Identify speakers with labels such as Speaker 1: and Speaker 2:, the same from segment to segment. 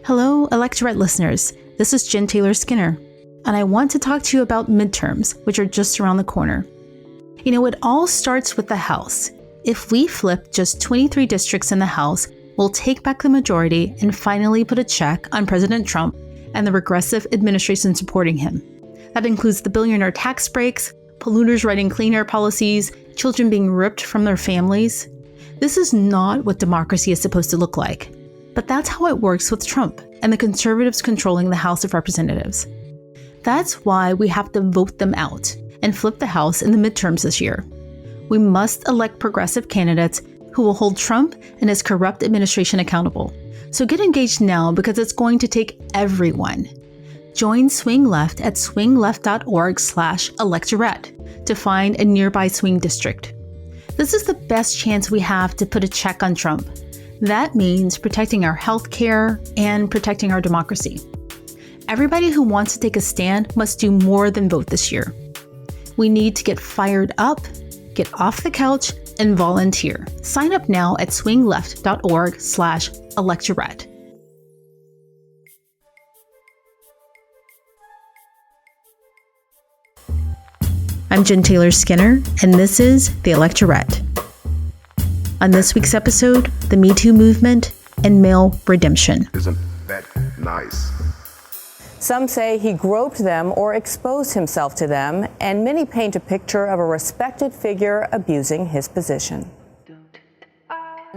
Speaker 1: Hello, Electorette listeners. This is Jen Taylor Skinner, and I want to talk to you about midterms, which are just around the corner. You know, it all starts with the House. If we flip just 23 districts in the House, we'll take back the majority and finally put a check on President Trump and the regressive administration supporting him. That includes the billionaire tax breaks, polluters writing clean air policies, children being ripped from their families. This is not what democracy is supposed to look like. But that's how it works with Trump and the conservatives controlling the House of Representatives. That's why we have to vote them out and flip the House in the midterms this year. We must elect progressive candidates who will hold Trump and his corrupt administration accountable. So get engaged now because it's going to take everyone. Join Swing Left at swingleft.org/electorette to find a nearby swing district. This is the best chance we have to put a check on Trump. That means protecting our health care and protecting our democracy. Everybody who wants to take a stand must do more than vote this year. We need to get fired up, get off the couch, and volunteer. Sign up now at swingleft.org/electorette. I'm Jen Taylor Skinner, and this is The Electorette. On this week's episode, the Me Too movement and male redemption.
Speaker 2: Isn't that nice?
Speaker 3: Some say he groped them or exposed himself to them, and many paint a picture of a respected figure abusing his position.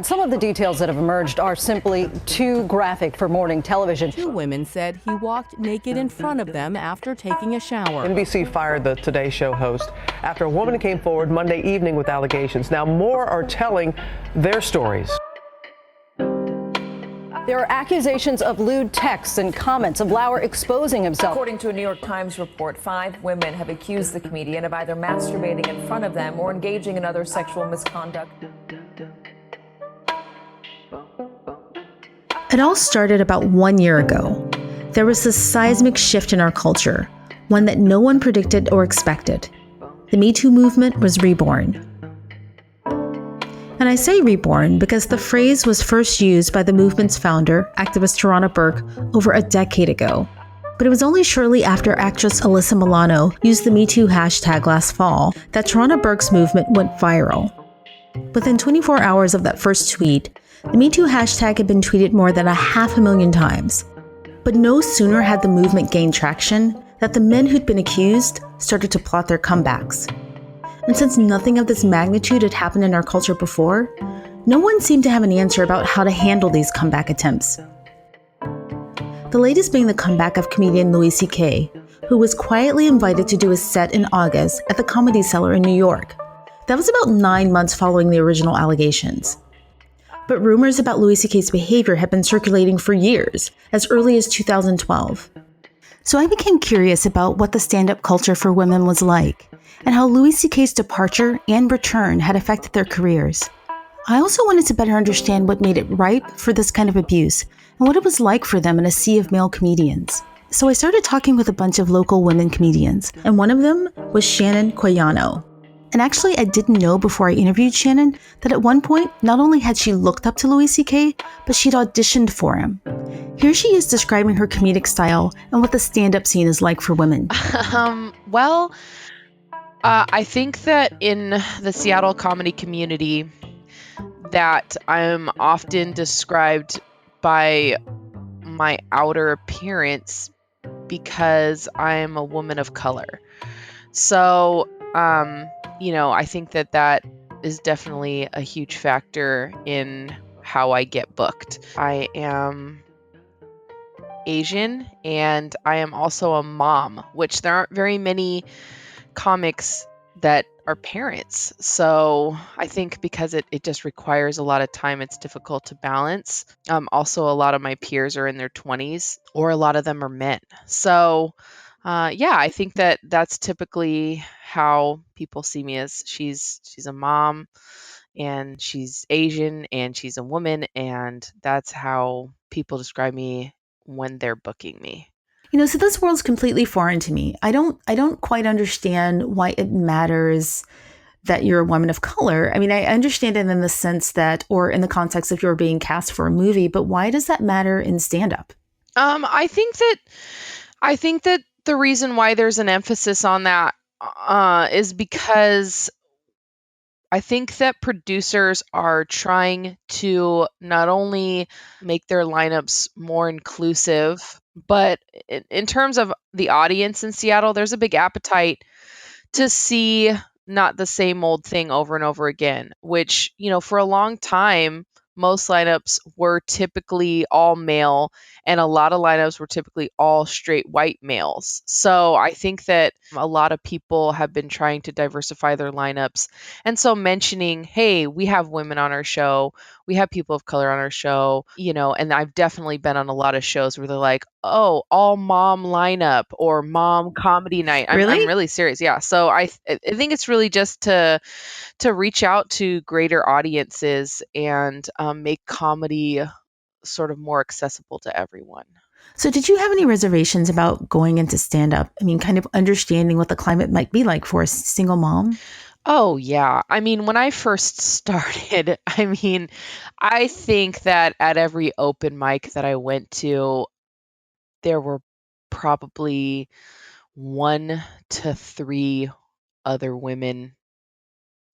Speaker 4: Some of the details that have emerged are simply too graphic for morning television.
Speaker 5: Two women said he walked naked in front of them after taking a shower.
Speaker 6: NBC fired the Today Show host after a woman came forward Monday evening with allegations. Now more are telling their stories.
Speaker 4: There are accusations of lewd texts and comments of Lauer exposing himself.
Speaker 7: According to a New York Times report, 5 women have accused the comedian of either masturbating in front of them or engaging in other sexual misconduct.
Speaker 1: It all started about 1 year ago. There was this seismic shift in our culture, one that no one predicted or expected. The Me Too movement was reborn. And I say reborn because the phrase was first used by the movement's founder, activist Tarana Burke, over a decade ago. But it was only shortly after actress Alyssa Milano used the Me Too hashtag last fall that Tarana Burke's movement went viral. Within 24 hours of that first tweet, the Me Too hashtag had been tweeted more than 500,000 times. But no sooner had the movement gained traction that the men who'd been accused started to plot their comebacks. And since nothing of this magnitude had happened in our culture before, no one seemed to have an answer about how to handle these comeback attempts. The latest being the comeback of comedian Louis C.K., who was quietly invited to do a set in August at the Comedy Cellar in New York. That was about 9 months following the original allegations. But rumors about Louis C.K.'s behavior had been circulating for years, as early as 2012. So I became curious about what the stand-up culture for women was like, and how Louis C.K.'s departure and return had affected their careers. I also wanted to better understand what made it ripe for this kind of abuse, and what it was like for them in a sea of male comedians. So I started talking with a bunch of local women comedians, and one of them was Shannon Quayano. And actually, I didn't know before I interviewed Shannon that at one point, not only had she looked up to Louis C.K., but she'd auditioned for him. Here she is describing her comedic style and what the stand-up scene is like for women.
Speaker 8: I think that in the Seattle comedy community that I'm often described by my outer appearance because I'm a woman of color. So, I think that is definitely a huge factor in how I get booked. I am Asian and I am also a mom, which there aren't very many comics that are parents. So I think because it just requires a lot of time, it's difficult to balance. Also, a lot of my peers are in their 20s or a lot of them are men. So I think that's typically how people see me, as she's a mom and she's Asian and she's a woman, and that's how people describe me when they're booking me.
Speaker 1: So this world's completely foreign to me. I don't quite understand why it matters that you're a woman of color. I mean, I understand it in the sense that, or in the context of you're being cast for a movie, but why does that matter in stand-up?
Speaker 8: I think that the reason why there's an emphasis on that is because I think that producers are trying to not only make their lineups more inclusive, but in terms of the audience in Seattle, there's a big appetite to see not the same old thing over and over again, which, for a long time, most lineups were typically all male, and a lot of lineups were typically all straight white males. So I think that a lot of people have been trying to diversify their lineups. And so mentioning, hey, we have women on our show, we have people of color on our show, and I've definitely been on a lot of shows where they're like, oh, all mom lineup or mom comedy night. I'm
Speaker 1: Really?
Speaker 8: really serious. Yeah. So I think it's really just to reach out to greater audiences and make comedy sort of more accessible to everyone.
Speaker 1: So, did you have any reservations about going into stand up? I mean, kind of understanding what the climate might be like for a single mom?
Speaker 8: Oh, yeah. I mean, when I first started, I think that at every open mic that I went to, there were probably 1 to 3 other women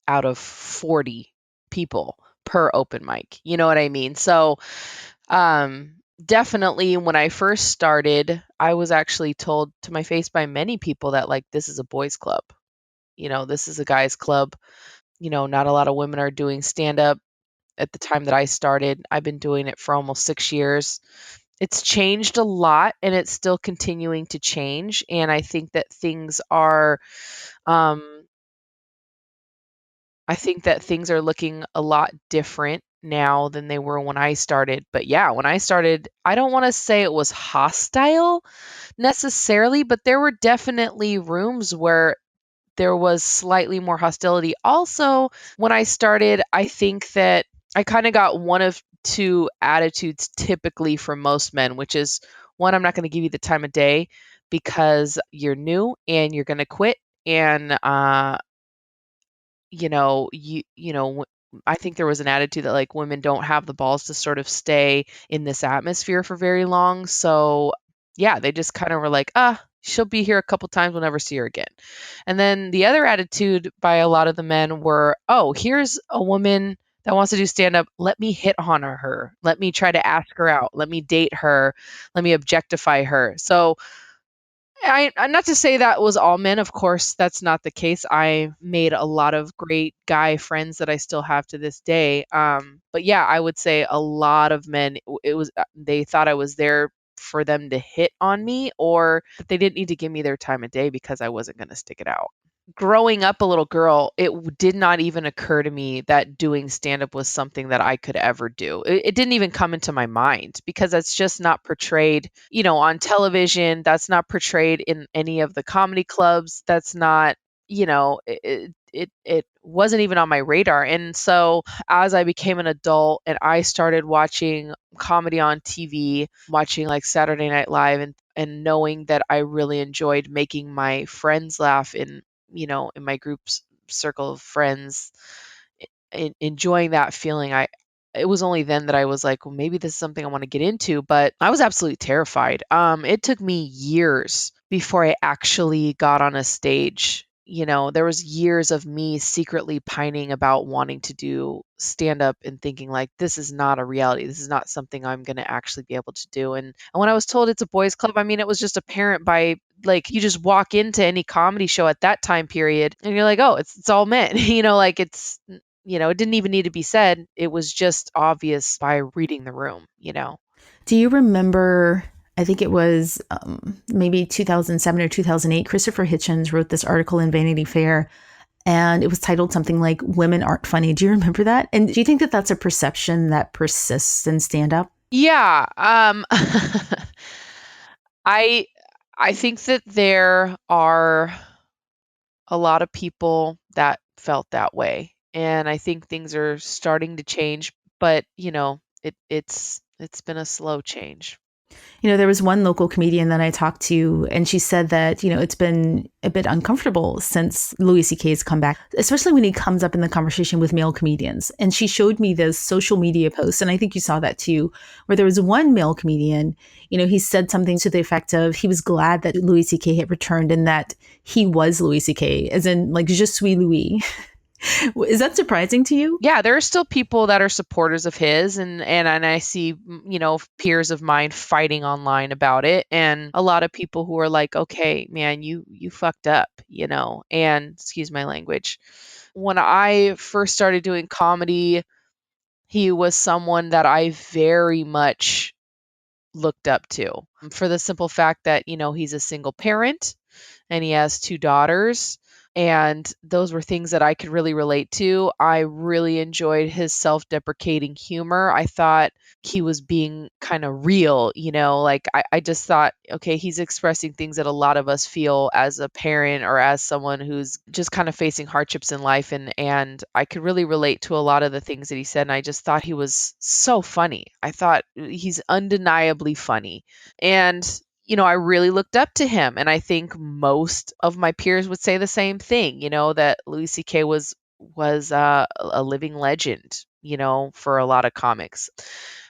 Speaker 8: out of 40 people per open mic. You know what I mean? So, definitely when I first started, I was actually told to my face by many people that, like, this is a boys club. This is a guys club. Not a lot of women are doing stand up at the time that I started. I've been doing it for almost 6 years. It's changed a lot and it's still continuing to change. And um, I think that things are looking a lot different now than they were when I started. But yeah, when I started, I don't want to say it was hostile necessarily, but there were definitely rooms where there was slightly more hostility. Also, when I started, I think that I kind of got one of two attitudes typically from most men, which is one, I'm not going to give you the time of day because you're new and you're going to quit. And, I think there was an attitude that like women don't have the balls to sort of stay in this atmosphere for very long. So, yeah, they just kind of were like, she'll be here a couple times, we'll never see her again. And then the other attitude by a lot of the men were, oh, here's a woman that wants to do stand up. Let me hit on her. Let me try to ask her out. Let me date her. Let me objectify her. So, not to say that was all men, of course, that's not the case. I made a lot of great guy friends that I still have to this day. But yeah, I would say a lot of men, it was they thought I was there for them to hit on me, or that they didn't need to give me their time of day because I wasn't going to stick it out. Growing up a little girl, did not even occur to me that doing stand up was something that I could ever do. It didn't even come into my mind because that's just not portrayed, on television. That's not portrayed in any of the comedy clubs. That's not, it wasn't even on my radar. And so as I became an adult and I started watching comedy on TV, watching like Saturday Night Live and knowing that I really enjoyed making my friends laugh in my group's circle of friends, enjoying that feeling, it was only then that I was like, well, maybe this is something I want to get into, but I was absolutely terrified. It took me years before I actually got on a stage. There was years of me secretly pining about wanting to do stand up and thinking like, this is not a reality. This is not something I'm going to actually be able to do. And when I was told it's a boys club, it was just apparent by like you just walk into any comedy show at that time period and you're like, oh, it's all men. Like it didn't even need to be said. It was just obvious by reading the room.
Speaker 1: Do you remember? I think it was maybe 2007 or 2008. Christopher Hitchens wrote this article in Vanity Fair, and it was titled something like "Women Aren't Funny." Do you remember that? And do you think that that's a perception that persists in stand up?
Speaker 8: Yeah. I I think that there are a lot of people that felt that way. And I think things are starting to change, but it's been a slow change.
Speaker 1: There was one local comedian that I talked to, and she said that, it's been a bit uncomfortable since Louis C.K.'s come back, especially when he comes up in the conversation with male comedians. And she showed me this social media post, and I think you saw that too, where there was one male comedian, he said something to the effect of he was glad that Louis C.K. had returned and that he was Louis C.K., as in like, je suis Louis. Is that surprising to you?
Speaker 8: Yeah, there are still people that are supporters of his, and I see, peers of mine fighting online about it, and a lot of people who are like, okay, man, you fucked up, and excuse my language. When I first started doing comedy, he was someone that I very much looked up to, for the simple fact that, he's a single parent and he has two daughters. And those were things that I could really relate to. I really enjoyed his self deprecating humor. I thought he was being kind of real, like I just thought, okay, he's expressing things that a lot of us feel as a parent or as someone who's just kind of facing hardships in life. And I could really relate to a lot of the things that he said. And I just thought he was so funny. I thought he's undeniably funny. And I really looked up to him. And I think most of my peers would say the same thing, that Louis C.K. was a living legend, for a lot of comics.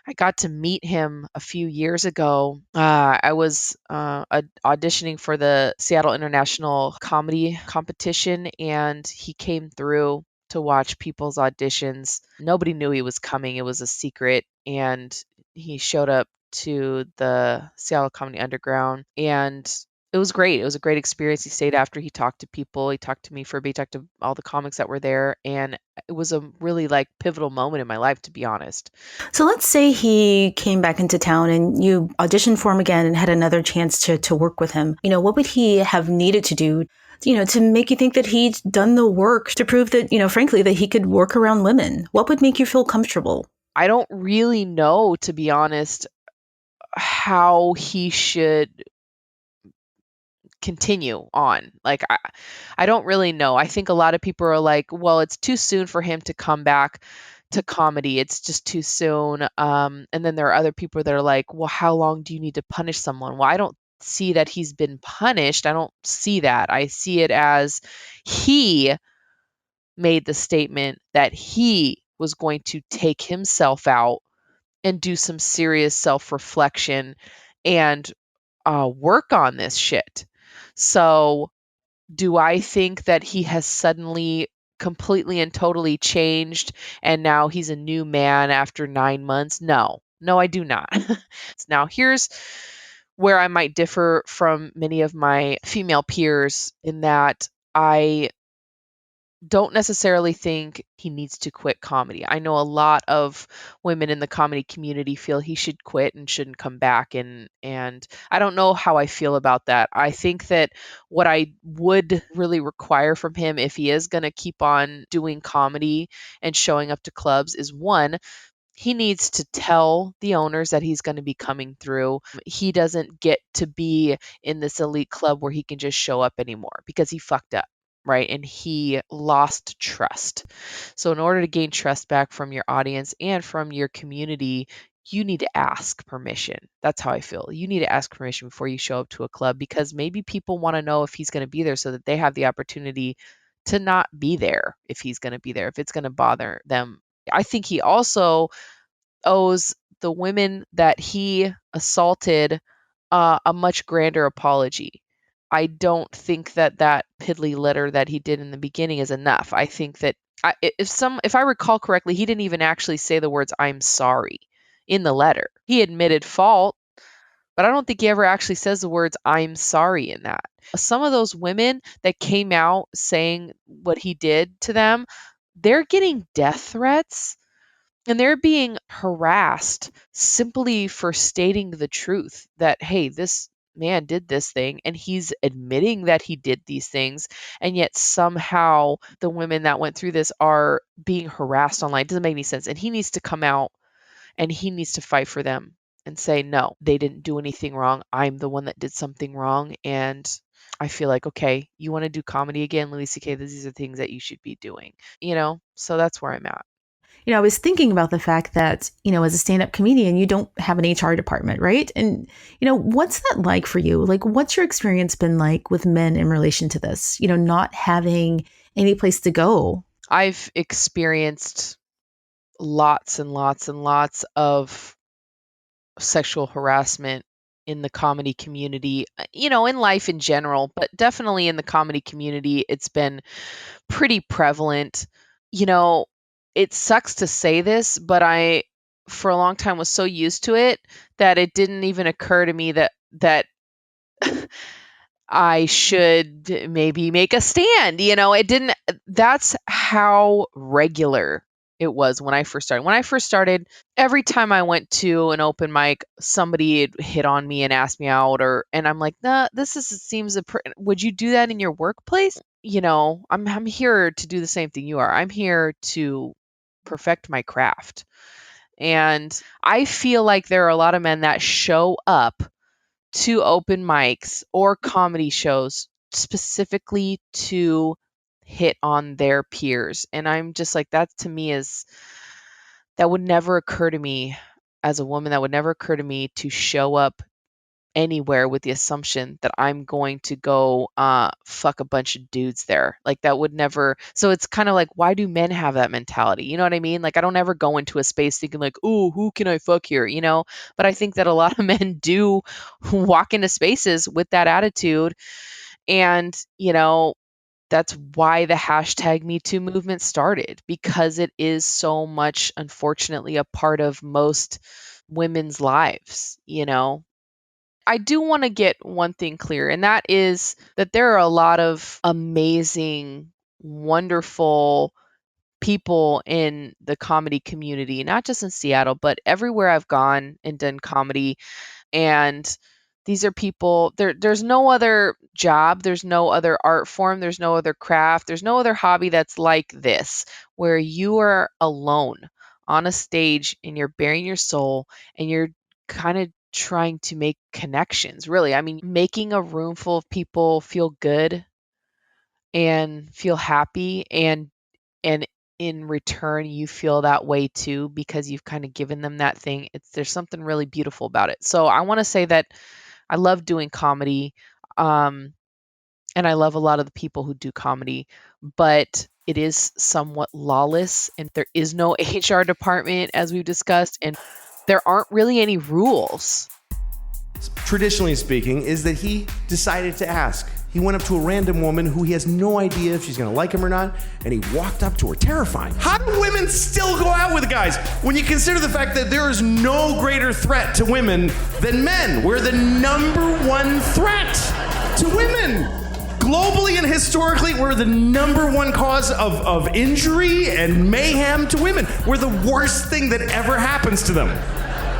Speaker 8: I got to meet him a few years ago. I was auditioning for the Seattle International Comedy Competition, and he came through to watch people's auditions. Nobody knew he was coming. It was a secret. And he showed up to the Seattle Comedy Underground, and it was great. It was a great experience. He stayed after, he talked to people. He talked to me for a bit, he talked to all the comics that were there, and it was a really pivotal moment in my life, to be honest.
Speaker 1: So let's say he came back into town and you auditioned for him again and had another chance to work with him. What would he have needed to do, to make you think that he'd done the work to prove that, frankly, that he could work around women? What would make you feel comfortable?
Speaker 8: I don't really know, to be honest, how he should continue on. I don't really know. I think a lot of people are like, well, it's too soon for him to come back to comedy. It's just too soon. And then there are other people that are like, well, how long do you need to punish someone? Well, I don't see that he's been punished. I don't see that. I see it as he made the statement that he was going to take himself out and do some serious self-reflection and work on this shit. So, do I think that he has suddenly completely and totally changed and now he's a new man after 9 months? No. No, I do not. Now, here's where I might differ from many of my female peers, in that I don't necessarily think he needs to quit comedy. I know a lot of women in the comedy community feel he should quit and shouldn't come back, and I don't know how I feel about that. I think that what I would really require from him, if he is going to keep on doing comedy and showing up to clubs, is one, he needs to tell the owners that he's going to be coming through. He doesn't get to be in this elite club where he can just show up anymore, because he fucked up, right? And he lost trust. So in order to gain trust back from your audience and from your community, you need to ask permission. That's how I feel. You need to ask permission before you show up to a club, because maybe people want to know if he's going to be there so that they have the opportunity to not be there if he's going to be there, if it's going to bother them. I think he also owes the women that he assaulted a much grander apology. I don't think that that piddly letter that he did in the beginning is enough. I think that if I recall correctly, he didn't even actually say the words "I'm sorry" in the letter. He admitted fault, but I don't think he ever actually says the words "I'm sorry" in that. Some of those women that came out saying what he did to them, they're getting death threats and they're being harassed simply for stating the truth that, hey, this man did this thing and he's admitting that he did these things. And yet somehow the women that went through this are being harassed online. It doesn't make any sense. And he needs to come out and he needs to fight for them and say, no, they didn't do anything wrong. I'm the one that did something wrong. And I feel like, okay, you want to do comedy again, Louis C.K., these are things that you should be doing, So that's where I'm at.
Speaker 1: I was thinking about the fact that, as a stand-up comedian, you don't have an HR department, right? And, what's that like for you? Like, what's your experience been like with men in relation to this, not having any place to go?
Speaker 8: I've experienced lots and lots and lots of sexual harassment in the comedy community, in life in general, but definitely in the comedy community, it's been pretty prevalent. You know, it sucks to say this, but I, for a long time, was so used to it that it didn't even occur to me that I should maybe make a stand. It didn't. That's how regular it was when I first started. When I first started, every time I went to an open mic, somebody had hit on me and asked me out, and I'm like, nah, seems would you do that in your workplace? I'm here to do the same thing you are. I'm here to perfect my craft. And I feel like there are a lot of men that show up to open mics or comedy shows specifically to hit on their peers. And I'm just like, that to me that would never occur to me as a woman. That would never occur to me to show up anywhere with the assumption that I'm going to go fuck a bunch of dudes there. Like that would never. So it's kind of like, why do men have that mentality? You know what I mean? Like I don't ever go into a space thinking like, oh, who can I fuck here? But I think that a lot of men do walk into spaces with that attitude. And, that's why the hashtag Me Too movement started, because it is so much, unfortunately, a part of most women's lives. I do want to get one thing clear, and that is that there are a lot of amazing, wonderful people in the comedy community, not just in Seattle, but everywhere I've gone and done comedy. And these are people, there's no other job, there's no other art form, there's no other craft, there's no other hobby that's like this, where you are alone on a stage and you're bearing your soul and you're kind of trying to make connections, really. I mean, making a room full of people feel good and feel happy, and in return you feel that way too because you've kind of given them that thing. There's something really beautiful about it. So I want to say that I love doing comedy, and I love a lot of the people who do comedy, but it is somewhat lawless, and there is no HR department, as we've discussed, and there aren't really any rules.
Speaker 9: Traditionally speaking, is that he decided to ask. He went up to a random woman who he has no idea if she's gonna like him or not, and he walked up to her, terrifying. How do women still go out with guys when you consider the fact that there is no greater threat to women than men? We're the number one threat to women. Globally and historically, we're the number one cause of injury and mayhem to women. We're the worst thing that ever happens to them.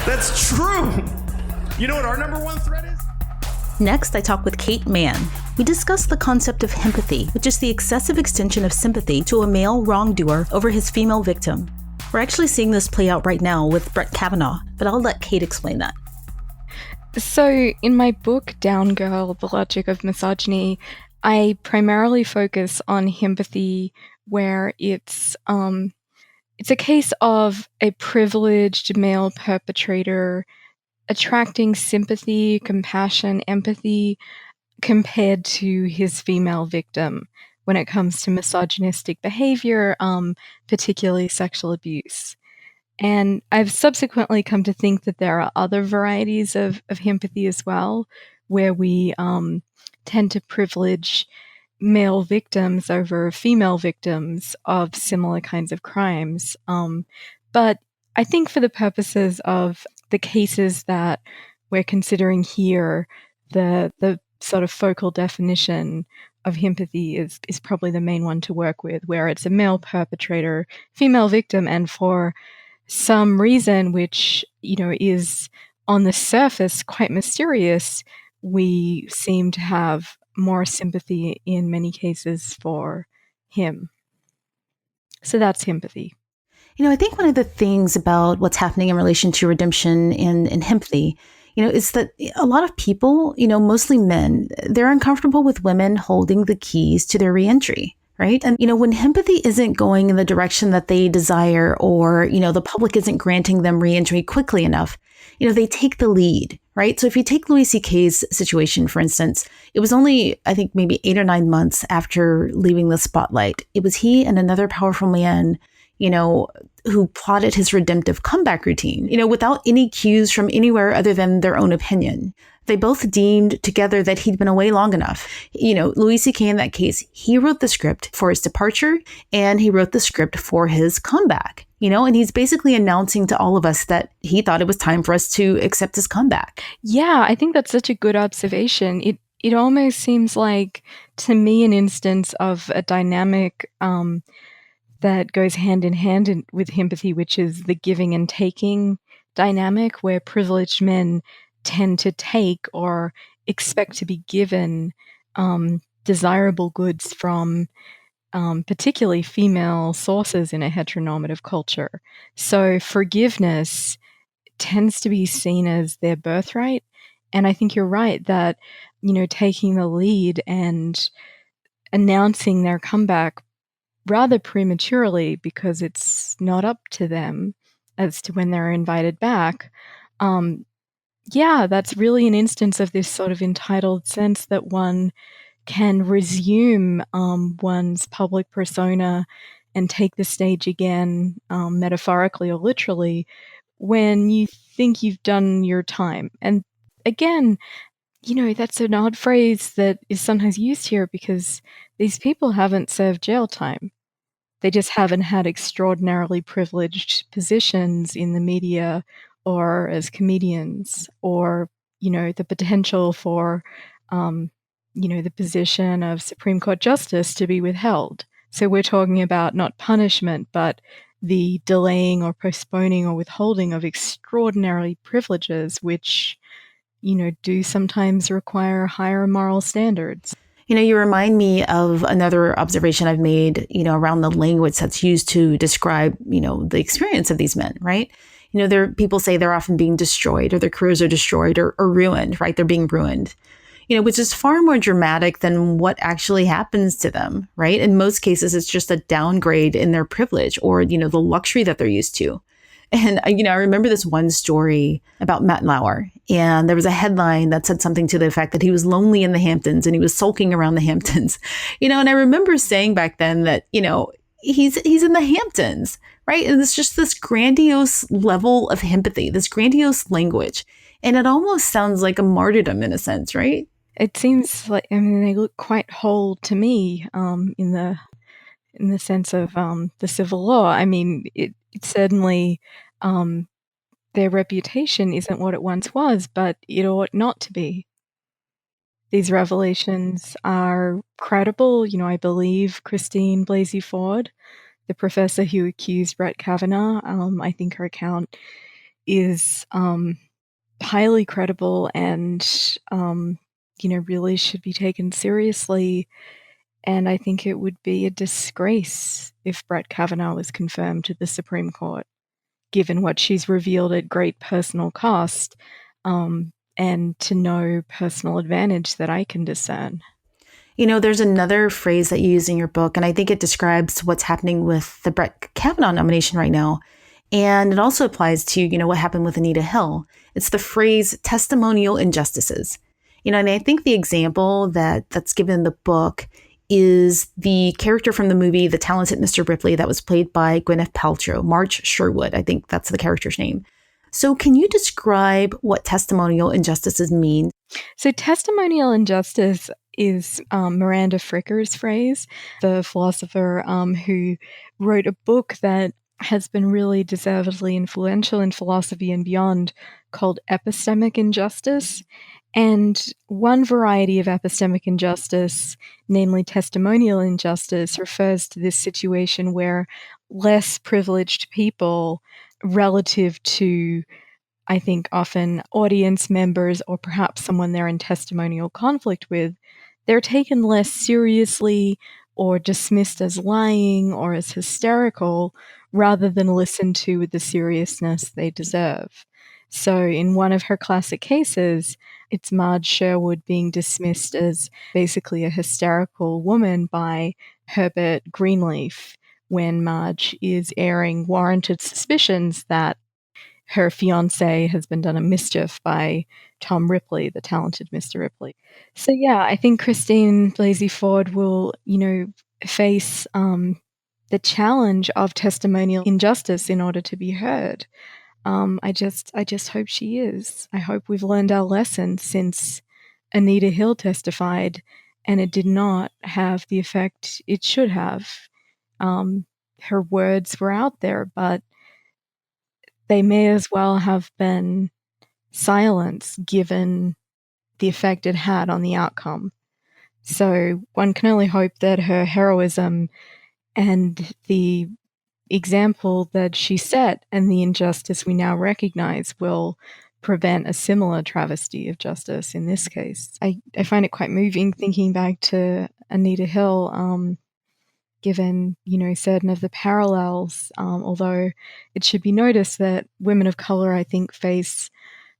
Speaker 9: That's true. You know what our number one threat is?
Speaker 1: Next, I talk with Kate Mann. We discuss the concept of empathy, which is the excessive extension of sympathy to a male wrongdoer over his female victim. We're actually seeing this play out right now with Brett Kavanaugh, but I'll let Kate explain that.
Speaker 10: So, in my book, Down Girl, The Logic of Misogyny, I primarily focus on empathy, where it's a case of a privileged male perpetrator attracting sympathy, compassion, empathy compared to his female victim when it comes to misogynistic behavior, particularly sexual abuse. And I've subsequently come to think that there are other varieties of empathy as well, where we tend to privilege male victims over female victims of similar kinds of crimes. But I think for the purposes of the cases that we're considering here, the sort of focal definition of empathy is probably the main one to work with, where it's a male perpetrator, female victim, and for some reason which, is on the surface quite mysterious, we seem to have more sympathy in many cases for him. So that's empathy.
Speaker 1: I think one of the things about what's happening in relation to redemption and empathy, is that a lot of people, mostly men, they're uncomfortable with women holding the keys to their reentry, right? And, when empathy isn't going in the direction that they desire, or, the public isn't granting them reentry quickly enough, they take the lead, right? So if you take Louis C.K.'s situation, for instance, it was only, I think, maybe 8 or 9 months after leaving the spotlight. It was he and another powerful man, who plotted his redemptive comeback routine, without any cues from anywhere other than their own opinion. They both deemed together that he'd been away long enough. Louis C.K. in that case, he wrote the script for his departure and he wrote the script for his comeback, and he's basically announcing to all of us that he thought it was time for us to accept his comeback.
Speaker 10: Yeah, I think that's such a good observation. It almost seems like, to me, an instance of a dynamic that goes hand in hand with empathy, which is the giving and taking dynamic, where privileged men tend to take or expect to be given desirable goods from particularly female sources in a heteronormative culture. So forgiveness tends to be seen as their birthright. And I think you're right that, taking the lead and announcing their comeback rather prematurely, because it's not up to them as to when they're invited back, that's really an instance of this sort of entitled sense that one can resume one's public persona and take the stage again, metaphorically or literally, when you think you've done your time. And again, that's an odd phrase that is sometimes used here because these people haven't served jail time. They just haven't had extraordinarily privileged positions in the media or as comedians, or, the potential for, the position of Supreme Court Justice to be withheld. So we're talking about not punishment, but the delaying or postponing or withholding of extraordinary privileges, which, do sometimes require higher moral standards.
Speaker 1: You remind me of another observation I've made, around the language that's used to describe, the experience of these men, right? People say they're often being destroyed, or their careers are destroyed or ruined, right? They're being ruined, which is far more dramatic than what actually happens to them, right? In most cases, it's just a downgrade in their privilege or, the luxury that they're used to. And, I remember this one story about Matt Lauer, and there was a headline that said something to the effect that he was lonely in the Hamptons and he was sulking around the Hamptons, and I remember saying back then that, he's in the Hamptons, right? And it's just this grandiose level of empathy, this grandiose language. And it almost sounds like a martyrdom in a sense, right?
Speaker 10: It seems like, they look quite whole to me, in the sense of the civil law. It certainly, their reputation isn't what it once was, but it ought not to be. These revelations are credible. I believe Christine Blasey Ford, the professor who accused Brett Kavanaugh. I think her account is highly credible and, really should be taken seriously. And I think it would be a disgrace if Brett Kavanaugh was confirmed to the Supreme Court, given what she's revealed at great personal cost, and to no personal advantage that I can discern.
Speaker 1: There's another phrase that you use in your book, and I think it describes what's happening with the Brett Kavanaugh nomination right now. And it also applies to, what happened with Anita Hill. It's the phrase testimonial injustices. And I think the example that's given in the book is the character from the movie The Talented Mr. Ripley that was played by Gwyneth Paltrow, March Sherwood. I think that's the character's name. So can you describe what testimonial injustices mean?
Speaker 10: So testimonial injustice is Miranda Fricker's phrase, the philosopher who wrote a book that has been really deservedly influential in philosophy and beyond, called Epistemic Injustice. And one variety of epistemic injustice, namely testimonial injustice, refers to this situation where less privileged people, relative to, I think, often audience members or perhaps someone they're in testimonial conflict with, they're taken less seriously or dismissed as lying or as hysterical, rather than listened to with the seriousness they deserve. So in one of her classic cases, it's Marge Sherwood being dismissed as basically a hysterical woman by Herbert Greenleaf when Marge is airing warranted suspicions that her fiancé has been done a mischief by Tom Ripley, the talented Mr. Ripley. So yeah, I think Christine Blasey Ford will, face the challenge of testimonial injustice in order to be heard. I just hope she is. I hope we've learned our lesson since Anita Hill testified, and it did not have the effect it should have. Her words were out there, but they may as well have been silence given the effect it had on the outcome. So one can only hope that her heroism and the example that she set and the injustice we now recognize will prevent a similar travesty of justice in this case. I find it quite moving thinking back to Anita Hill, given, certain of the parallels, although it should be noticed that women of color, I think, face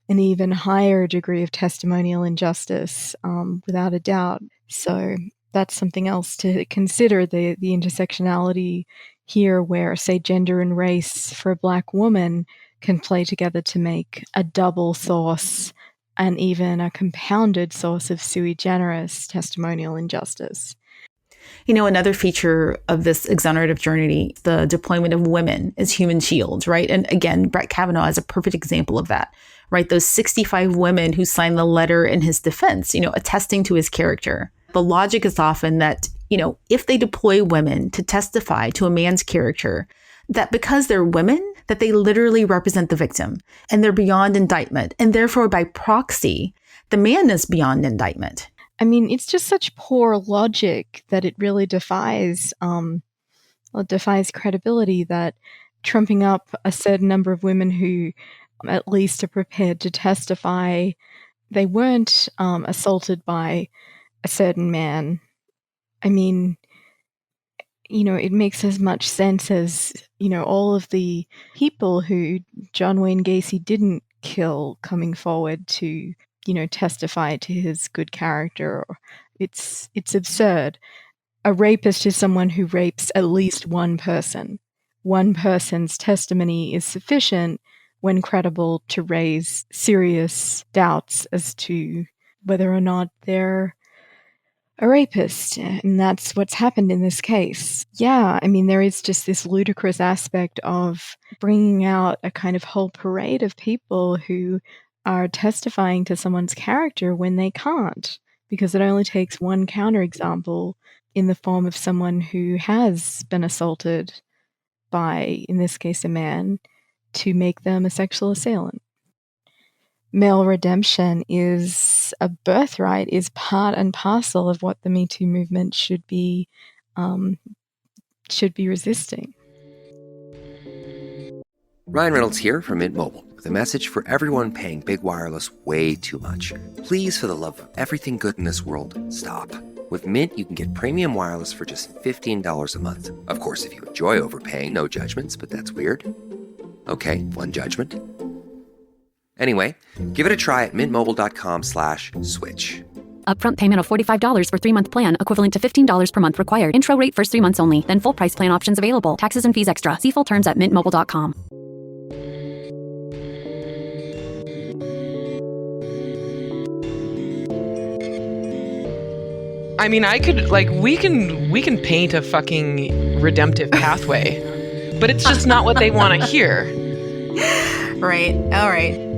Speaker 10: an even higher degree of testimonial injustice, without a doubt. So that's something else to consider, the intersectionality here where, say, gender and race for a Black woman can play together to make a double source and even a compounded source of sui generis testimonial injustice.
Speaker 1: Another feature of this exonerative journey, the deployment of women as human shields, right? And again, Brett Kavanaugh is a perfect example of that, right? Those 65 women who signed the letter in his defense, attesting to his character. The logic is often that, if they deploy women to testify to a man's character, that because they're women, that they literally represent the victim and they're beyond indictment. And therefore, by proxy, the man is beyond indictment.
Speaker 10: I mean, it's just such poor logic that it really defies credibility, that trumping up a certain number of women who at least are prepared to testify they weren't assaulted by a certain man. I mean, it makes as much sense as, all of the people who John Wayne Gacy didn't kill coming forward to, testify to his good character. It's absurd. A rapist is someone who rapes at least one person. One person's testimony is sufficient, when credible, to raise serious doubts as to whether or not they're a rapist, and that's what's happened in this case. Yeah, I mean, there is just this ludicrous aspect of bringing out a kind of whole parade of people who are testifying to someone's character when they can't, because it only takes one counterexample in the form of someone who has been assaulted by, in this case, a man, to make them a sexual assailant. Male redemption is a birthright, is part and parcel of what the Me Too movement should be resisting.
Speaker 11: Ryan Reynolds here from Mint Mobile with a message for everyone paying big wireless way too much. Please, for the love of everything good in this world, stop. With Mint, you can get premium wireless for just $15 a month. Of course, if you enjoy overpaying, no judgments, but that's weird. Okay, one judgment. Anyway, give it a try at mintmobile.com/switch.
Speaker 12: Upfront payment of $45 for 3-month plan, equivalent to $15 per month required. Intro rate first 3 months only, then full price plan options available. Taxes and fees extra. See full terms at mintmobile.com.
Speaker 8: I mean, we can paint a fucking redemptive pathway, but it's just not what they want to hear.
Speaker 1: Right. All right.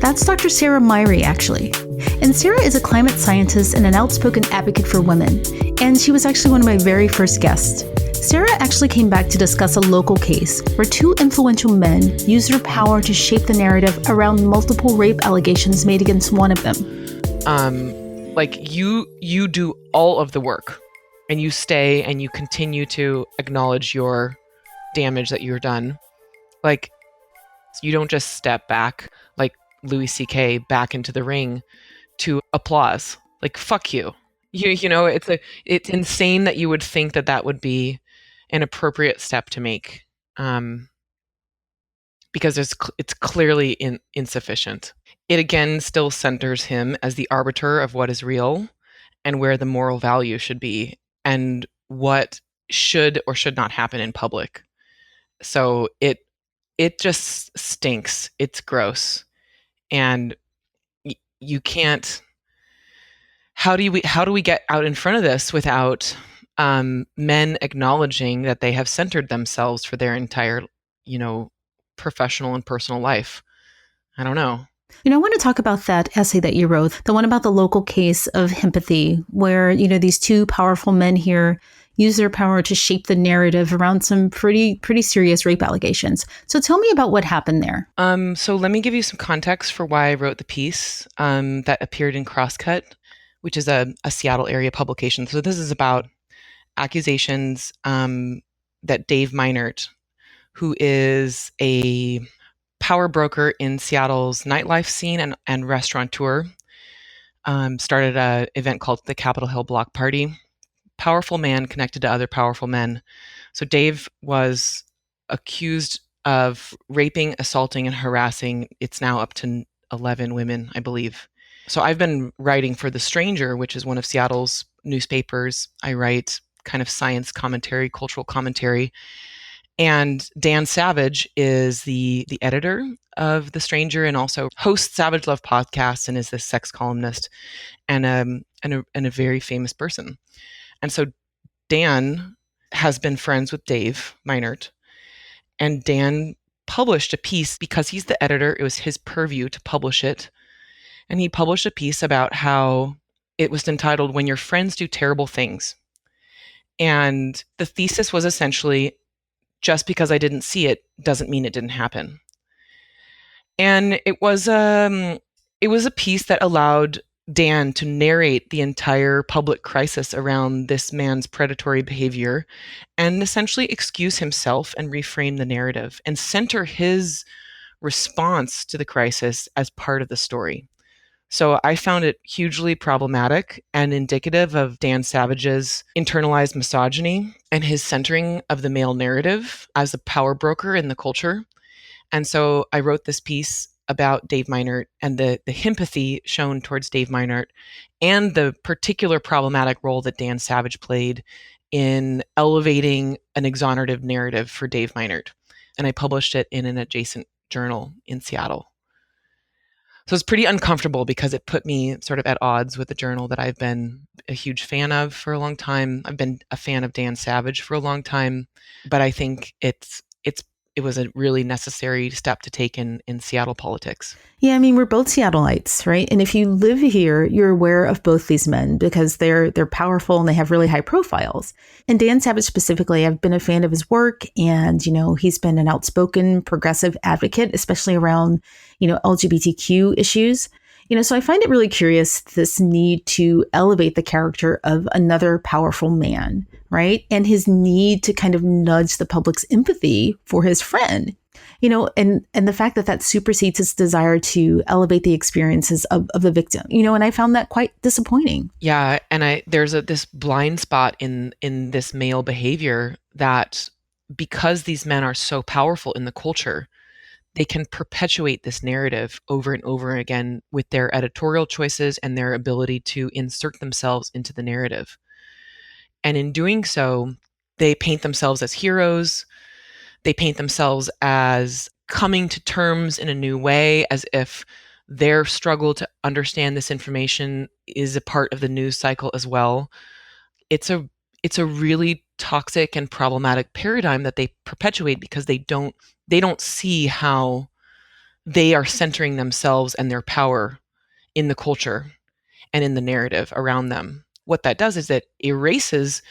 Speaker 1: That's Dr. Sarah Myrie, actually. And Sarah is a climate scientist and an outspoken advocate for women. And she was actually one of my very first guests. Sarah actually came back to discuss a local case where 2 influential men used their power to shape the narrative around multiple rape allegations made against one of them.
Speaker 8: You do all of the work, and you stay and you continue to acknowledge your damage that you've done. You don't just step back like Louis C.K. back into the ring to applause. Fuck you. It's insane that you would think that would be an appropriate step to make, because it's clearly insufficient. It again still centers him as the arbiter of what is real, and where the moral value should be and what should or should not happen in public. So it just stinks. It's gross. And you can't how do we get out in front of this without men acknowledging that they have centered themselves for their entire, professional and personal life? I don't know.
Speaker 1: I want to talk about that essay that you wrote, the one about the local case of Himpathy, where, these two powerful men here use their power to shape the narrative around some pretty serious rape allegations. So tell me about what happened there.
Speaker 8: So let me give you some context for why I wrote the piece that appeared in Crosscut, which is a Seattle area publication. So this is about accusations that Dave Meinert, who is a power broker in Seattle's nightlife scene and restaurateur, started an event called the Capitol Hill Block Party. Powerful man connected to other powerful men. So Dave was accused of raping, assaulting, and harassing. It's now up to 11 women, I believe. So I've been writing for The Stranger, which is one of Seattle's newspapers. I write kind of science commentary, cultural commentary. And Dan Savage is the editor of The Stranger and also hosts Savage Love podcast and is this sex columnist and a very famous person. And so Dan has been friends with Dave Meinert, and Dan published a piece because he's the editor. It was his purview to publish it. And he published a piece about how it was entitled "When Your Friends Do Terrible Things." And the thesis was essentially, just because I didn't see it doesn't mean it didn't happen. And it was a piece that allowed Dan to narrate the entire public crisis around this man's predatory behavior and essentially excuse himself and reframe the narrative and center his response to the crisis as part of the story. So I found it hugely problematic and indicative of Dan Savage's internalized misogyny and his centering of the male narrative as a power broker in the culture. And so I wrote this piece about Dave Meinert and the himpathy shown towards Dave Meinert and the particular problematic role that Dan Savage played in elevating an exonerative narrative for Dave Meinert. And I published it in an adjacent journal in Seattle. So it's pretty uncomfortable because it put me sort of at odds with the journal that I've been a huge fan of for a long time. I've been a fan of Dan Savage for a long time, but I think it was a really necessary step to take in Seattle politics.
Speaker 1: Yeah, we're both Seattleites, right? And if you live here, you're aware of both these men because they're powerful and they have really high profiles. And Dan Savage specifically, I've been a fan of his work, and he's been an outspoken progressive advocate, especially around LGBTQ issues. So I find it really curious, this need to elevate the character of another powerful man, right? And his need to kind of nudge the public's empathy for his friend, and the fact that supersedes his desire to elevate the experiences of the victim, and I found that quite disappointing.
Speaker 8: Yeah. And there's this blind spot in this male behavior that because these men are so powerful in the culture, they can perpetuate this narrative over and over again with their editorial choices and their ability to insert themselves into the narrative. And in doing so, they paint themselves as heroes. They paint themselves as coming to terms in a new way, as if their struggle to understand this information is a part of the news cycle as well. It's a really toxic and problematic paradigm that they perpetuate because they don't see how they are centering themselves and their power in the culture and in the narrative around them. What that does is it erases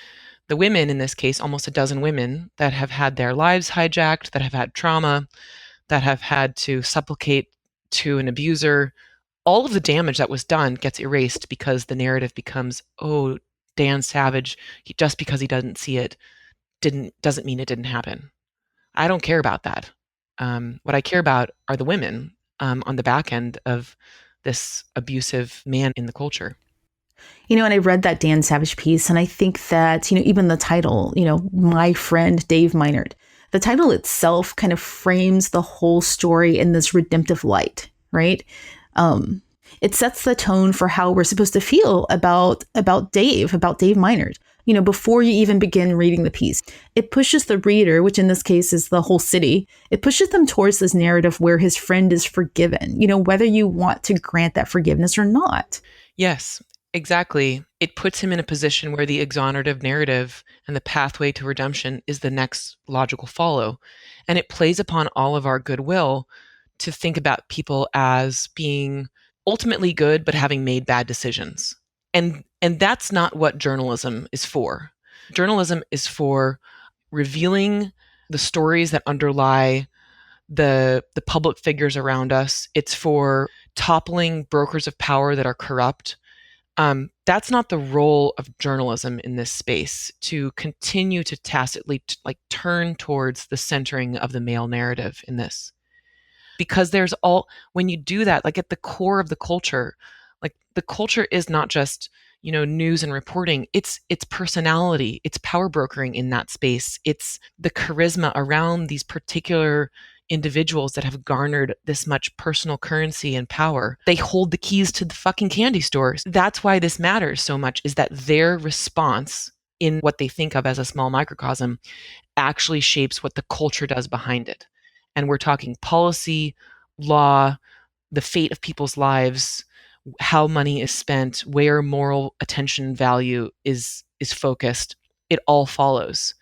Speaker 8: the women, in this case, almost a dozen women that have had their lives hijacked, that have had trauma, that have had to supplicate to an abuser. All of the damage that was done gets erased because the narrative becomes, oh, Dan Savage, just because he doesn't see it doesn't mean it didn't happen. I don't care about that. What I care about are the women on the back end of this abusive man in the culture.
Speaker 1: And I read that Dan Savage piece, and I think that, even the title, My Friend Dave Meinert, the title itself kind of frames the whole story in this redemptive light, right? It sets the tone for how we're supposed to feel about Dave Minard. Before you even begin reading the piece, it pushes the reader, which in this case is the whole city, it pushes them towards this narrative where his friend is forgiven, whether you want to grant that forgiveness or not.
Speaker 13: Yes, exactly. It puts him in a position where the exonerative narrative and the pathway to redemption is the next logical follow. And it plays upon all of our goodwill to think about people as being ultimately good, but having made bad decisions. And that's not what journalism is for. Journalism is for revealing the stories that underlie the public figures around us. It's for toppling brokers of power that are corrupt. That's not the role of journalism in this space, to continue to tacitly turn towards the centering of the male narrative in this. Because when you do that, at the core of the culture, the culture is not just, news and reporting, it's personality, it's power brokering in that space. It's the charisma around these particular individuals that have garnered this much personal currency and power. They hold the keys to the fucking candy stores. That's why this matters so much, is that their response in what they think of as a small microcosm actually shapes what the culture does behind it. And we're talking policy, law, the fate of people's lives, how money is spent, where moral attention value is focused. It all follows.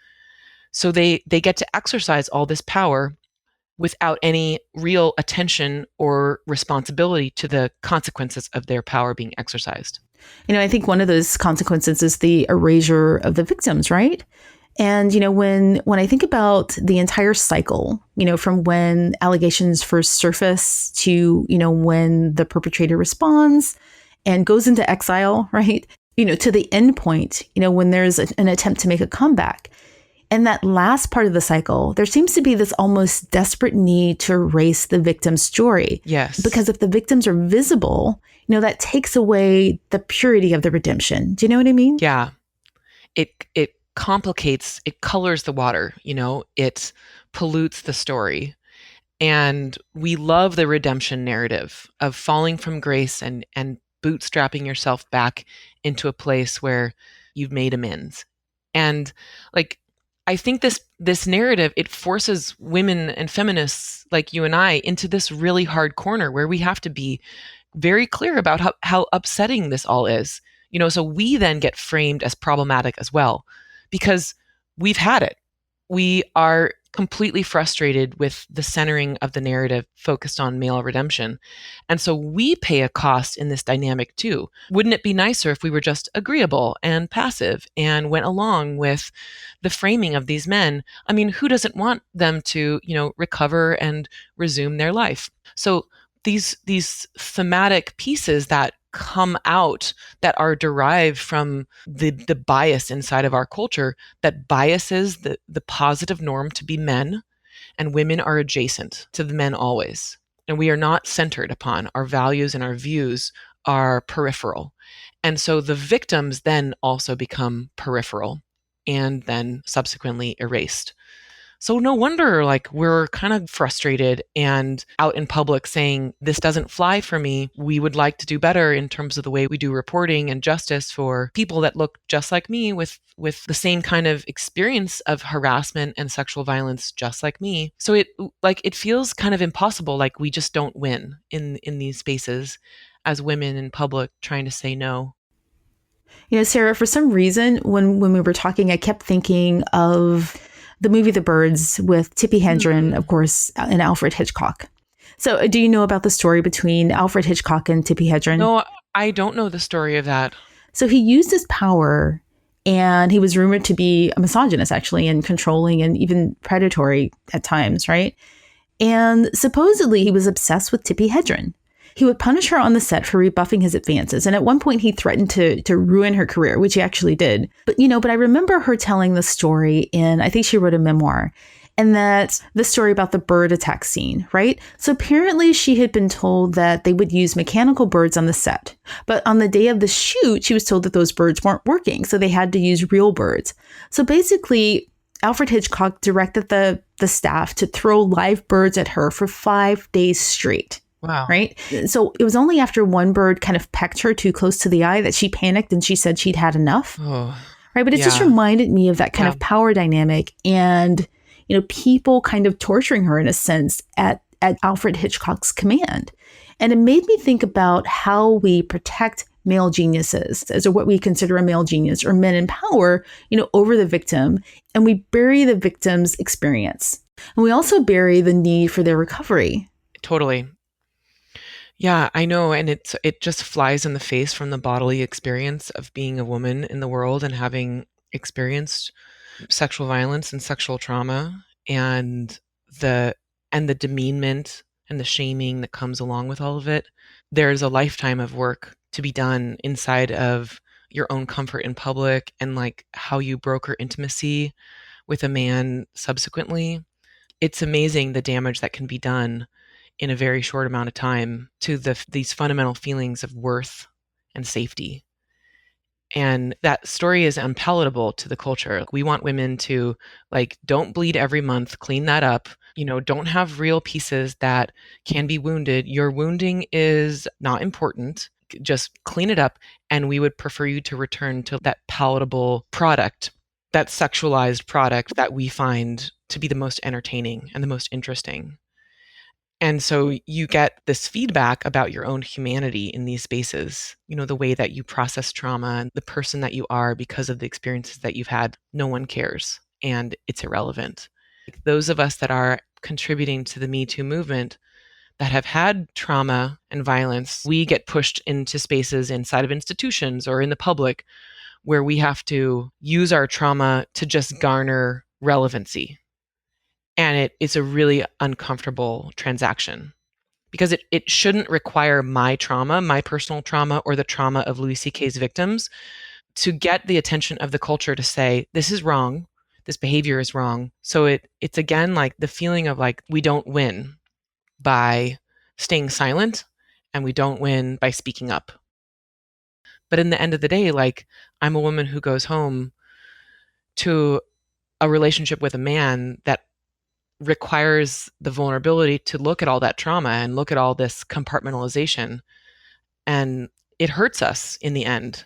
Speaker 13: So they get to exercise all this power without any real attention or responsibility to the consequences of their power being exercised.
Speaker 1: I think one of those consequences is the erasure of the victims, right? And, when I think about the entire cycle, from when allegations first surface to, when the perpetrator responds and goes into exile, right? To the end point, when there's an attempt to make a comeback. And that last part of the cycle, there seems to be this almost desperate need to erase the victim's story.
Speaker 13: Yes.
Speaker 1: Because if the victims are visible, that takes away the purity of the redemption. Do you know what I mean?
Speaker 13: Yeah. It complicates, it colors the water, it pollutes the story. And we love the redemption narrative of falling from grace and bootstrapping yourself back into a place where you've made amends. And I think this narrative, it forces women and feminists like you and I into this really hard corner where we have to be very clear about how upsetting this all is. So we then get framed as problematic as well, because we've had it. We are completely frustrated with the centering of the narrative focused on male redemption. And so we pay a cost in this dynamic too. Wouldn't it be nicer if we were just agreeable and passive and went along with the framing of these men? I mean, who doesn't want them to, recover and resume their life? So these thematic pieces that come out that are derived from the bias inside of our culture that biases the positive norm to be men, and women are adjacent to the men always. And we are not centered upon. Our values and our views are peripheral. And so the victims then also become peripheral and then subsequently erased. So no wonder we're kind of frustrated and out in public saying, this doesn't fly for me. We would like to do better in terms of the way we do reporting and justice for people that look just like me with the same kind of experience of harassment and sexual violence just like me. So it feels kind of impossible, like we just don't win in these spaces as women in public trying to say no.
Speaker 1: Sarah, for some reason, when we were talking, I kept thinking of the movie The Birds with Tippi Hedren, of course, and Alfred Hitchcock. So do you know about the story between Alfred Hitchcock and Tippi Hedren?
Speaker 13: No, I don't know the story of that.
Speaker 1: So he used his power, and he was rumored to be a misogynist, actually, and controlling and even predatory at times, right? And supposedly he was obsessed with Tippi Hedren. He would punish her on the set for rebuffing his advances. And at one point he threatened to ruin her career, which he actually did. But I remember her telling the story I think she wrote a memoir, and that's the story about the bird attack scene, right? So apparently she had been told that they would use mechanical birds on the set. But on the day of the shoot, she was told that those birds weren't working. So they had to use real birds. So basically, Alfred Hitchcock directed the staff to throw live birds at her for 5 days straight.
Speaker 13: Wow.
Speaker 1: Right? So it was only after one bird kind of pecked her too close to the eye that she panicked and she said she'd had enough.
Speaker 13: Oh,
Speaker 1: right? But it just
Speaker 13: yeah.
Speaker 1: reminded me of that kind of power dynamic and, people kind of torturing her in a sense at Alfred Hitchcock's command. And it made me think about how we protect male geniuses, as what we consider a male genius or men in power, over the victim. And we bury the victim's experience. And we also bury the need for their recovery.
Speaker 13: Totally. Yeah, I know. And it just flies in the face from the bodily experience of being a woman in the world and having experienced sexual violence and sexual trauma and the demeanment and the shaming that comes along with all of it. There's a lifetime of work to be done inside of your own comfort in public and like how you broker intimacy with a man subsequently. It's amazing the damage that can be done in a very short amount of time to these fundamental feelings of worth and safety. And that story is unpalatable to the culture. We want women to don't bleed every month, clean that up, don't have real pieces that can be wounded. Your wounding is not important. Just clean it up. And we would prefer you to return to that palatable product, that sexualized product that we find to be the most entertaining and the most interesting. And so you get this feedback about your own humanity in these spaces, the way that you process trauma and the person that you are because of the experiences that you've had. No one cares and it's irrelevant. Those of us that are contributing to the Me Too movement that have had trauma and violence, we get pushed into spaces inside of institutions or in the public where we have to use our trauma to just garner relevancy. And it's a really uncomfortable transaction because it shouldn't require my trauma, my personal trauma, or the trauma of Louis C.K.'s victims to get the attention of the culture to say, this is wrong, this behavior is wrong. So it's again like the feeling of like we don't win by staying silent and we don't win by speaking up. But in the end of the day, I'm a woman who goes home to a relationship with a man that requires the vulnerability to look at all that trauma and look at all this compartmentalization. And it hurts us in the end.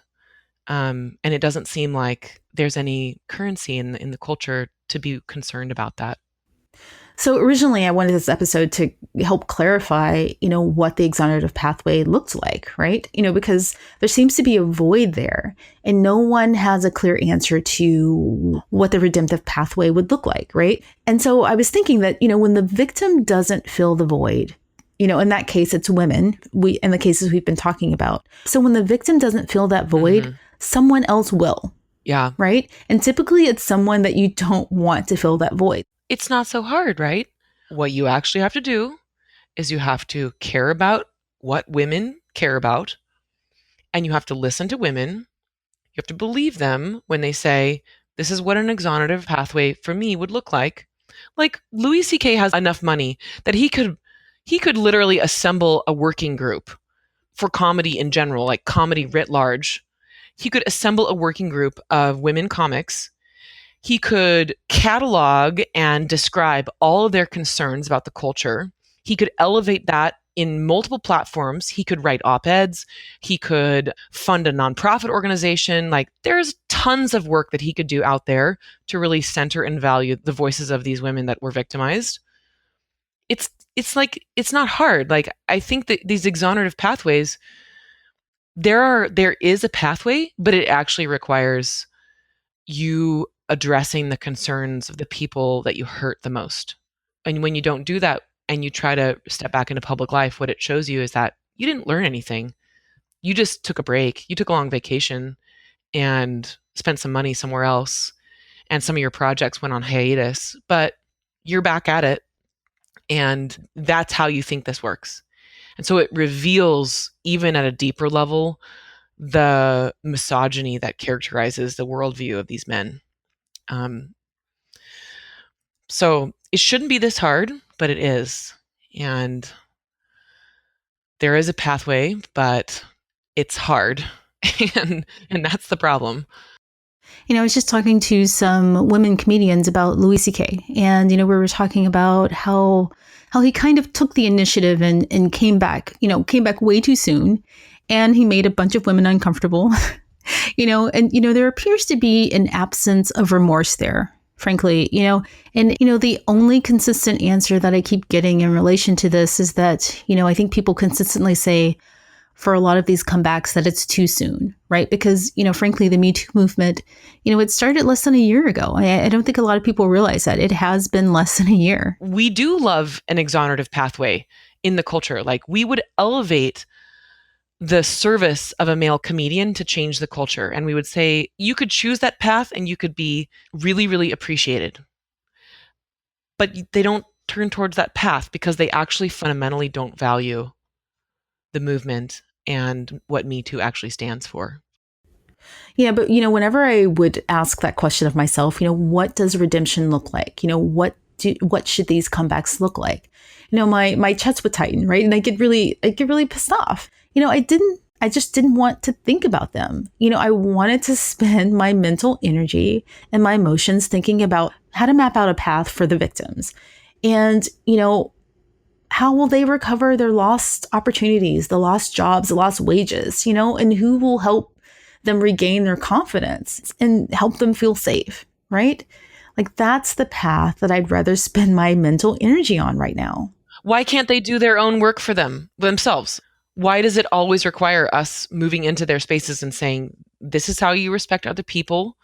Speaker 13: And it doesn't seem like there's any currency in the culture to be concerned about that.
Speaker 1: So originally I wanted this episode to help clarify, what the exonerative pathway looks like, right? Because there seems to be a void there and no one has a clear answer to what the redemptive pathway would look like, right? And so I was thinking that, when the victim doesn't fill the void, in that case, it's women, in the cases we've been talking about. So when the victim doesn't fill that void, someone else will.
Speaker 13: Yeah.
Speaker 1: Right? And typically it's someone that you don't want to fill that void.
Speaker 13: It's not so hard, right? What you actually have to do is you have to care about what women care about, and you have to listen to women. You have to believe them when they say, this is what an exonerative pathway for me would look like. Like Louis C.K. has enough money that he could literally assemble a working group for comedy in general, like comedy writ large. He could assemble a working group of women comics. He could catalog and describe all of their concerns about the culture. He could elevate that in multiple platforms. He could write op-eds. He could fund a nonprofit organization. There's tons of work that he could do out there to really center and value the voices of these women that were victimized. It's not hard. I think that these exonerative pathways, there is a pathway, but it actually requires you addressing the concerns of the people that you hurt the most. And when you don't do that and you try to step back into public life, what it shows you is that you didn't learn anything. You just took a break. You took a long vacation and spent some money somewhere else. And some of your projects went on hiatus, but you're back at it. And that's how you think this works. And so it reveals, even at a deeper level, the misogyny that characterizes the worldview of these men. So it shouldn't be this hard, but it is. And there is a pathway, but it's hard. and that's the problem.
Speaker 1: I was just talking to some women comedians about Louis C.K. And, we were talking about how how he kind of took the initiative and came back way too soon. And he made a bunch of women uncomfortable, there appears to be an absence of remorse there, frankly, the only consistent answer that I keep getting in relation to this is that, I think people consistently say for a lot of these comebacks that it's too soon, right? Because, frankly, the Me Too movement, it started less than a year ago. I don't think a lot of people realize that it has been less than a year.
Speaker 13: We do love an exonerative pathway in the culture. Like, we would elevate the service of a male comedian to change the culture. And we would say, you could choose that path and you could be really, really appreciated. But they don't turn towards that path because they actually fundamentally don't value the movement and what Me Too actually stands for.
Speaker 1: Yeah, but, whenever I would ask that question of myself, what does redemption look like? What should these comebacks look like? My chest would tighten, right? And I get really pissed off. I just didn't want to think about them. I wanted to spend my mental energy and my emotions thinking about how to map out a path for the victims. And, how will they recover their lost opportunities, the lost jobs, the lost wages, and who will help them regain their confidence and help them feel safe, right? Like, that's the path that I'd rather spend my mental energy on right now.
Speaker 13: Why can't they do their own work for themselves? Why does it always require us moving into their spaces and saying, this is how you respect other people.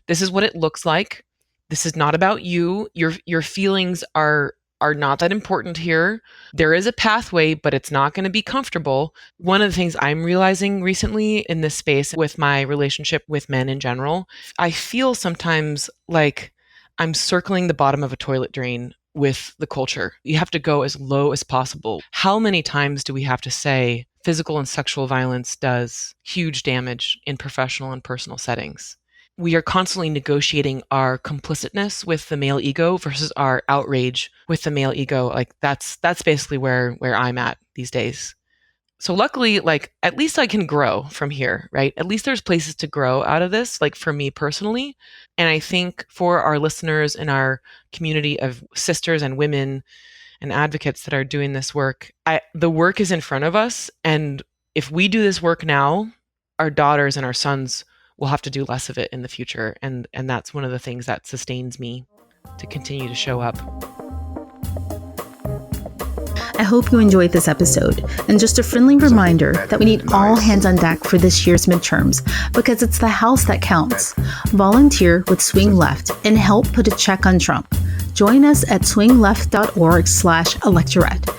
Speaker 13: This is what it looks like. This is not about you. Your feelings are not that important here. There is a pathway, but it's not going to be comfortable. One of the things I'm realizing recently in this space with my relationship with men in general, I feel sometimes like I'm circling the bottom of a toilet drain with the culture. You have to go as low as possible. How many times do we have to say physical and sexual violence does huge damage in professional and personal settings? We are constantly negotiating our complicitness with the male ego versus our outrage with the male ego. Like, that's basically where I'm at these days. So luckily, like, at least I can grow from here, right? At least there's places to grow out of this, like, for me personally. And I think for our listeners and our community of sisters and women and advocates that are doing this work, the work is in front of us. And if we do this work now, our daughters and our sons will have to do less of it in the future. And that's one of the things that sustains me to continue to show up.
Speaker 1: I hope you enjoyed this episode. And just a friendly reminder that we need all hands on deck for this year's midterms, because it's the House that counts. Volunteer with Swing Left and help put a check on Trump. Join us at swingleft.org/electorette